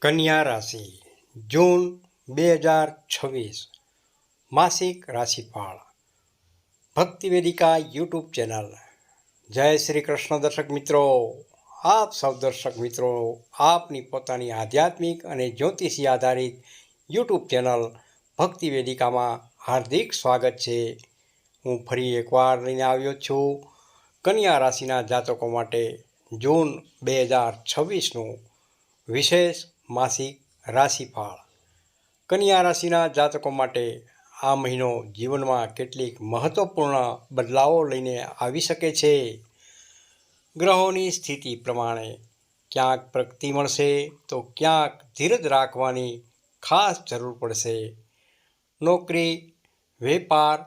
કન્યા રાશિ જૂન 2026 માસિક રાશિફળ ભક્તિ વેદિકા યુટ્યુબ ચેનલ. જય શ્રી કૃષ્ણ દર્શક મિત્રો. આપ સૌ દર્શક મિત્રો આપની પોતાની આધ્યાત્મિક અને જ્યોતિષી આધારિત યુટ્યુબ ચેનલ ભક્તિ વેદિકામાં હાર્દિક સ્વાગત છે. હું ફરી એકવાર લઈને આવ્યો છું કન્યા રાશિના જાતકો માટે જૂન 2026નું વિશેષ માસિક રાશિફળ. કન્યા રાશિના જાતકો માટે આ મહિનો જીવનમાં કેટલીક મહત્વપૂર્ણ બદલાવો લઈને આવી શકે છે. ગ્રહોની સ્થિતિ પ્રમાણે ક્યાંક પ્રગતિ મળશે તો ક્યાંક ધીરજ રાખવાની ખાસ જરૂર પડશે. નોકરી, વેપાર,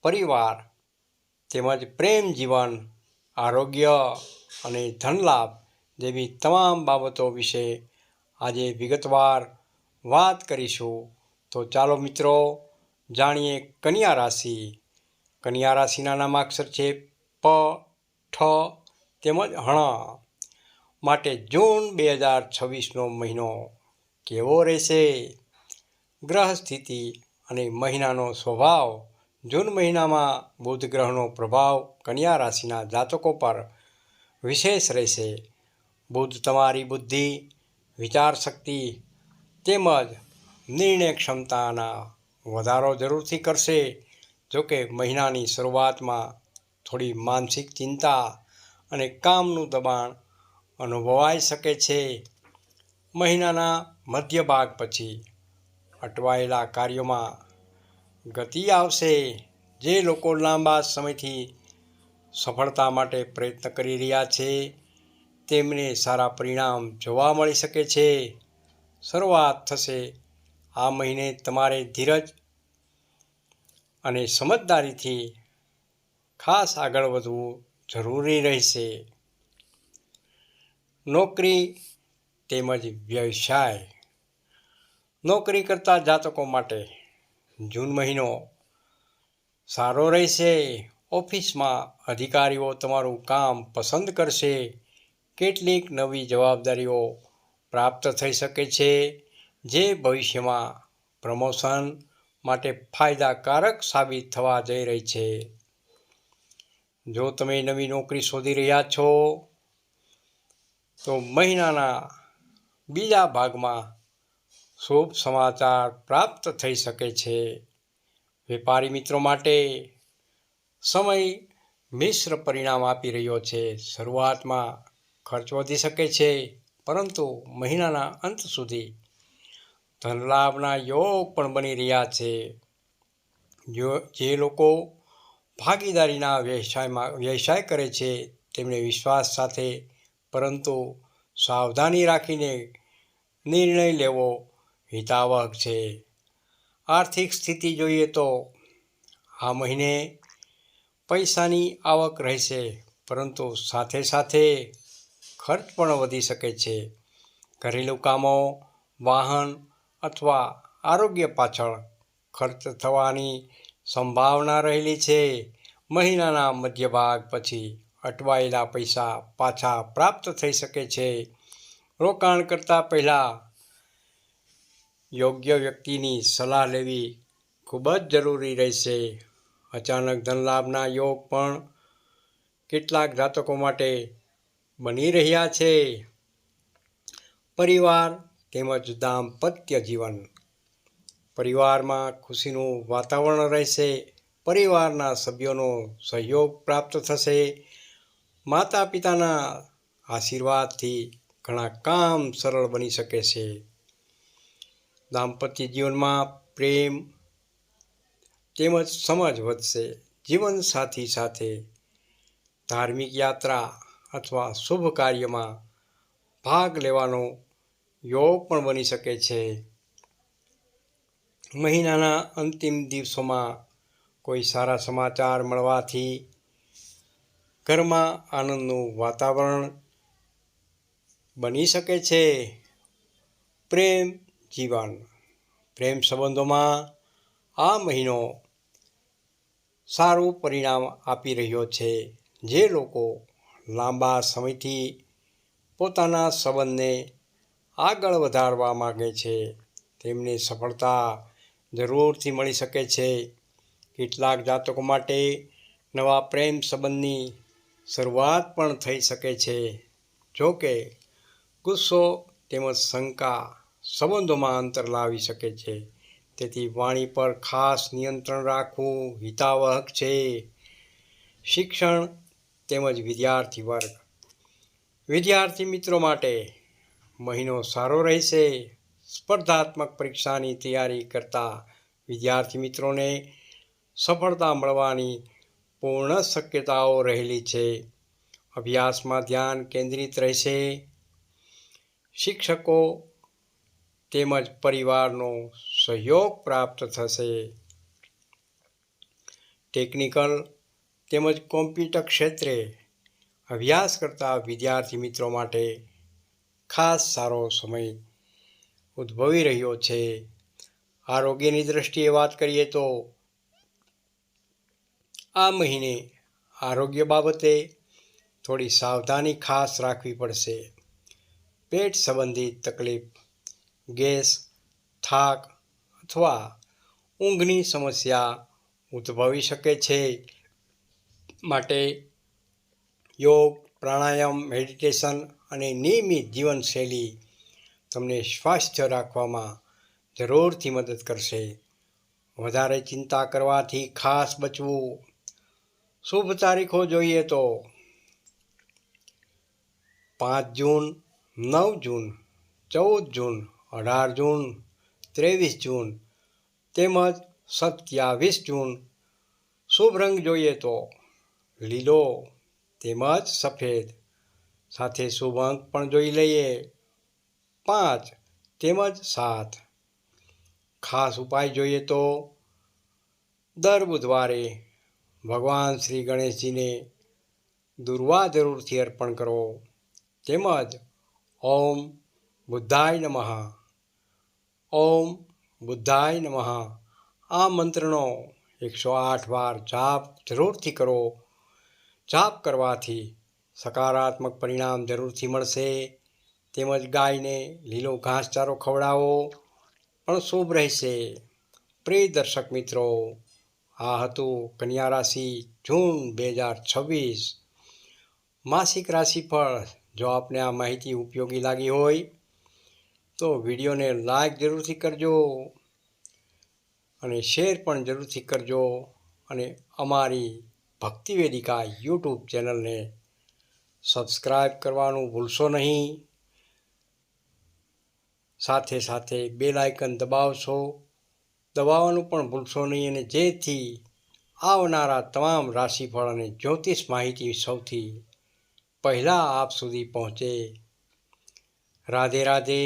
પરિવાર તેમજ પ્રેમ જીવન, આરોગ્ય અને ધનલાભ જેવી તમામ બાબતો વિશે આજે વિગતવાર વાત કરીશું. તો ચાલો મિત્રો જાણીએ કન્યા રાશિ. કન્યા રાશિના નામાક્ષર છે પ, ઠ તેમજ હણ માટે જૂન 2026નો મહિનો કેવો રહેશે? ગ્રહ સ્થિતિ અને મહિનાનો સ્વભાવ. જૂન મહિનામાં બુધ ગ્રહનો પ્રભાવ કન્યા રાશિના જાતકો પર વિશેષ રહેશે. બુધ તમારી બુદ્ધિ, વિચાર શક્તિ તેમજ નિર્ણય ક્ષમતાના વધારો જરૂરથી કરશે. જોકે મહિનાની શરૂઆતમાં થોડી માનસિક ચિંતા અને કામનું દબાણ અનુભવાઈ શકે છે. મહિનાના મધ્ય ભાગ પછી અટવાયેલા કાર્યોમાં ગતિ આવશે. જે લોકો લાંબા સમયથી સફળતા માટે પ્રયત્ન કરી રહ્યા છે તેમને સારા પરિણામ જોવા મળી શકે છે. શરૂઆત થશે આ મહિને તમારે ધીરજ અને સમજદારીથી ખાસ આગળ વધવું જરૂરી રહેશે. નોકરી તેમજ વ્યવસાય. નોકરી કરતા જાતકો માટે જૂન મહિનો સારો રહેશે. ઓફિસમાં અધિકારીઓ તમારું કામ પસંદ કરશે. કેટલીક નવી જવાબદારીઓ પ્રાપ્ત થઈ શકે છે જે ભવિષ્યમાં પ્રમોશન માટે ફાયદાકારક સાબિત થવા જઈ રહી છે. જો તમે નવી નોકરી શોધી રહ્યા છો તો મહિનાના બીજા ભાગમાં શુભ સમાચાર પ્રાપ્ત થઈ શકે છે. વેપારી મિત્રો માટે સમય મિશ્ર પરિણામ આપી રહ્યો છે. શરૂઆતમાં ખર્ચ વધી શકે છે પરંતુ મહિનાના અંત સુધી ધનલાભના યોગ પણ બની રહ્યા છે. જે લોકો ભાગીદારીના વ્યવસાય કરે છે તેમને વિશ્વાસ સાથે પરંતુ સાવધાની રાખીને નિર્ણય લેવો હિતાવહ છે. આર્થિક સ્થિતિ જોઈએ તો આ મહિને પૈસાની આવક રહેશે પરંતુ સાથે સાથે ખર્ચ પણ વધી શકે છે. ઘરેલું કામો, વાહન અથવા આરોગ્ય પાછળ ખર્ચ થવાની સંભાવના રહેલી છે. મહિનાના મધ્ય ભાગ પછી અટવાયેલા પૈસા પાછા પ્રાપ્ત થઈ શકે છે. રોકાણ કરતા પહેલાં યોગ્ય વ્યક્તિની સલાહ લેવી ખૂબ જ જરૂરી રહેશે. અચાનક ધનલાભના યોગ પણ કેટલાક જાતકો માટે બની રહ્યા છે. પરિવાર તેમજ દાંપત્ય જીવન. પરિવારમાં ખુશીનું વાતાવરણ રહેશે. પરિવારના સભ્યોનો સહયોગ પ્રાપ્ત થશે. માતા પિતાના આશીર્વાદથી ઘણા કામ સરળ બની શકે છે. દાંપત્ય જીવનમાં પ્રેમ તેમજ સમજ વધશે. જીવનસાથી સાથે ધાર્મિક યાત્રા અથવા શુભ કાર્યમાં ભાગ લેવાનો યોગ પણ બની શકે છે. મહિનાના અંતિમ દિવસોમાં કોઈ સારા સમાચાર મળવાથી ઘરમાં આનંદનું વાતાવરણ બની શકે છે. પ્રેમ જીવન. પ્રેમ સંબંધોમાં આ મહિનો સારું પરિણામ આપી રહ્યો છે. જે લોકો લાંબા સમયથી પોતાના સંબંધને આગળ વધારવા માગે છે તેમને સફળતા જરૂરથી મળી શકે છે. કેટલાક જાતકો માટે નવા પ્રેમ સંબંધની શરૂઆત પણ થઈ શકે છે. જો કે ગુસ્સો તેમજ શંકા સંબંધોમાં અંતર લાવી શકે છે. તેથી વાણી પર ખાસ નિયંત્રણ રાખવું હિતાવહક છે. શિક્ષણ તેમજ વિદ્યાર્થી વર્ગ. વિદ્યાર્થી મિત્રો માટે મહિનો સારો રહેશે. સ્પર્ધાત્મક પરીક્ષાની તૈયારી કરતા વિદ્યાર્થી મિત્રોને સફળતા મળવાની પૂર્ણ શક્યતાઓ રહેલી છે. અભ્યાસમાં ધ્યાન કેન્દ્રિત રહેશે. શિક્ષકો તેમજ પરિવારનો સહયોગ પ્રાપ્ત થશે. ટેકનિકલ તેમજ કોમ્પ્યુટર ક્ષેત્રે અભ્યાસ કરતા વિદ્યાર્થી મિત્રો માટે ખાસ સારો સમય ઉદ્ભવી રહ્યો છે. આરોગ્યની દ્રષ્ટિએ વાત કરીએ તો આ મહિને આરોગ્ય બાબતે થોડી સાવધાની ખાસ રાખવી પડશે. પેટ સંબંધિત તકલીફ, ગેસ, થાક અથવા ઊંઘની સમસ્યા ઉદ્ભવી શકે છે. માટે યોગ, પ્રાણાયામ, મેડિટેશન અને નિયમિત જીવનશૈલી તમને સ્વાસ્થ્ય રાખવામાં જરૂરથી મદદ કરશે. વધારે ચિંતા કરવાથી ખાસ બચવું. શુભ તારીખો જોઈએ તો 5 જૂન, 9 જૂન, 14 જૂન, 18 જૂન, 23 જૂન તેમજ 27 જૂન. શુભ રંગ જોઈએ તો લીલો તેમજ સફેદ. સાથે શુભ અંક પણ જોઈ લઈએ 5 તેમજ 7. ખાસ ઉપાય જોઈએ તો દર બુધવારે ભગવાન શ્રી ગણેશજીને દુર્વા જરૂરથી અર્પણ કરો. તેમજ ઓમ બુદ્ધાય નમઃ, ઓમ બુદ્ધાય નમઃ આ મંત્રનો 108 વાર જાપ જરૂરથી કરો. જાપ કરવાથી સકારાત્મક પરિણામ જરૂરથી મળશે. તેમજ ગાયને લીલો ઘાસચારો ખવડાવો પણ શુભ રહેશે. પ્રિય દર્શક મિત્રો, આ હતું કન્યા રાશિ જૂન 2026 માસિક રાશિફળ. જો આપને આ માહિતી ઉપયોગી લાગી હોય તો વિડીયોને લાઈક જરૂરથી કરજો અને શેર પણ જરૂરથી કરજો અને અમારી ભક્તિ વેદિકા યુટ્યુબ ચેનલને સબસ્ક્રાઈબ કરવાનું ભૂલશો નહીં. સાથે સાથે બેલ આઇકન દબાવવાનું પણ ભૂલશો નહીં, અને જેથી આવનારા તમામ રાશિફળ અને જ્યોતિષ માહિતી સૌથી પહેલાં આપ સુધી પહોંચે. રાધે રાધે,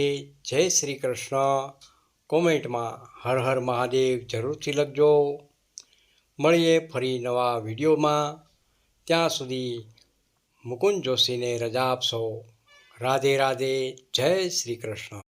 જય શ્રી કૃષ્ણ. કોમેન્ટમાં હર હર મહાદેવ જરૂરથી લખજો. મળીએ ફરી નવા વિડીયોમાં. ત્યાં સુધી મુકુંદ જોશીને રજા આપશો. રાધે રાધે, જય શ્રી કૃષ્ણ.